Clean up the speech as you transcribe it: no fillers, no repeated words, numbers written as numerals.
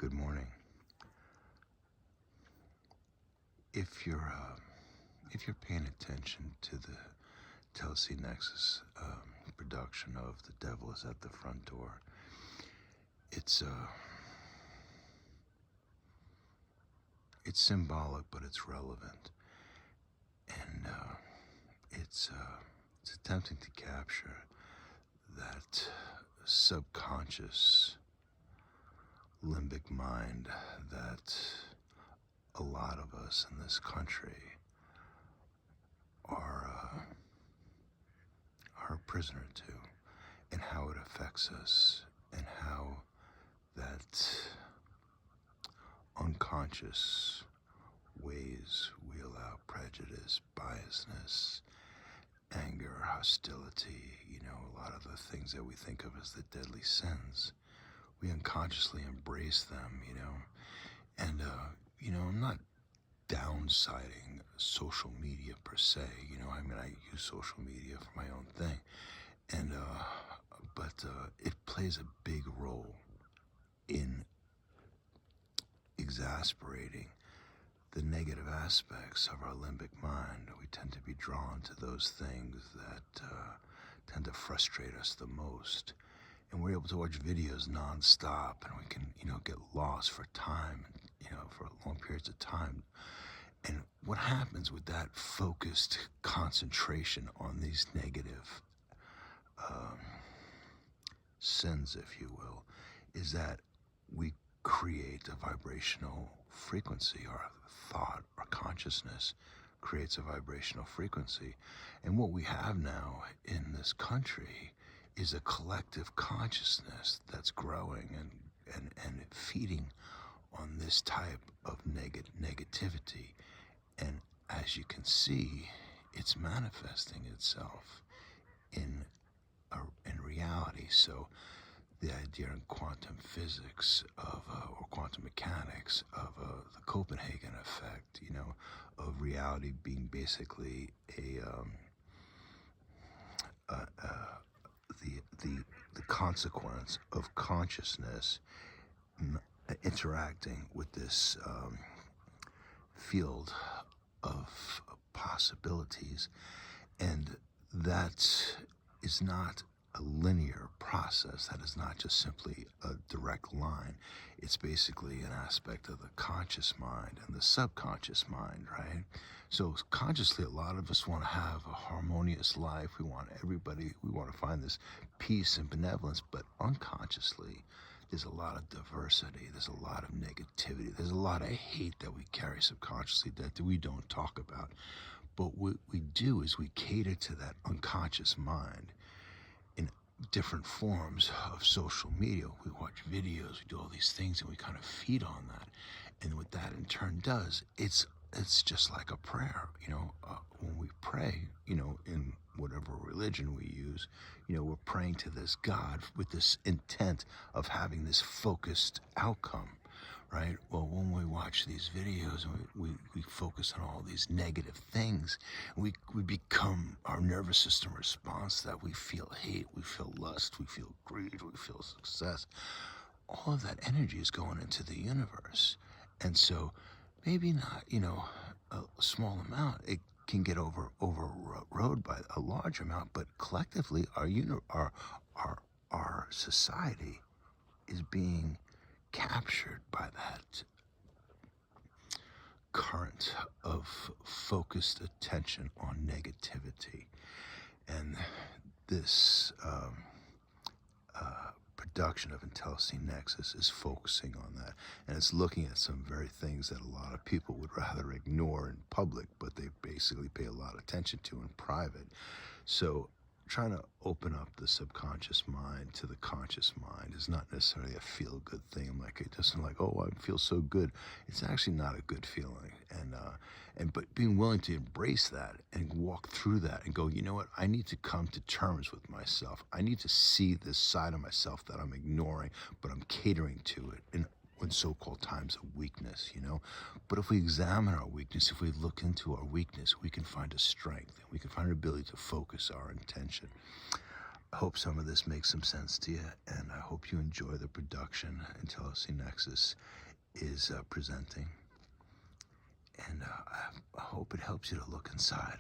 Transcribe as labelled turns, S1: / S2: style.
S1: Good morning. If you're paying attention to the Telsey Nexus production of "The Devil Is at the Front Door," it's symbolic, but it's relevant, and it's attempting to capture that subconscious limbic mind that a lot of us in this country are a prisoner to, and how it affects us, and how that unconscious ways we allow prejudice, biasness, anger, hostility, a lot of the things that we think of as the deadly sins. We unconsciously embrace them, and I'm not downsiding social media per se. I use social media for my own thing, and but it plays a big role in exasperating the negative aspects of our limbic mind. We tend to be drawn to those things that tend to frustrate us the most. And we're able to watch videos nonstop, and we can, get lost for time, for long periods of time. And what happens with that focused concentration on these negative sins, if you will, is that we create a vibrational frequency. Our thought, our consciousness creates a vibrational frequency. And what we have now in this country is a collective consciousness that's growing and feeding on this type of negativity. And as you can see, it's manifesting itself in reality. So the idea in quantum physics of or quantum mechanics of the Copenhagen effect, of reality being basically the consequence of consciousness interacting with this field of possibilities, and that is not a linear process. That is not just simply a direct line. It's basically an aspect of the conscious mind and the subconscious mind, right? So consciously, a lot of us want to have a harmonious life. We want to find this peace and benevolence, but unconsciously, there's a lot of diversity. There's a lot of negativity. There's a lot of hate that we carry subconsciously that we don't talk about. But what we do is we cater to that unconscious mind in different forms of social media. We watch videos, we do all these things, and we kind of feed on that. And what that in turn does, it's just like a prayer. When we pray, in whatever religion we use, we're praying to this God with this intent of having this focused outcome, right? Well, when we watch these videos and we focus on all these negative things, we become, our nervous system responds to that. We feel hate, we feel lust, we feel greed, we feel success. All of that energy is going into the universe. And so maybe not, a small amount. It can get overrode by a large amount, but collectively, our society is being captured by that current of focused attention on negativity. And this production of Telsey Nexus is focusing on that, and it's looking at some very things that a lot of people would rather ignore in public, but they basically pay a lot of attention to in private. So trying to open up the subconscious mind to the conscious mind is not necessarily a feel-good thing. Like, it doesn't like, oh, I feel so good. It's actually not a good feeling. But being willing to embrace that and walk through that and go, you know what, I need to come to terms with myself. I need to see this side of myself that I'm ignoring, but I'm catering to it in so-called times of weakness, But if we examine our weakness, if we look into our weakness, we can find a strength. We can find an ability to focus our intention. hope some of this makes some sense to you, and I hope you enjoy the production Intellicy Nexus is presenting. And I hope it helps you to look inside.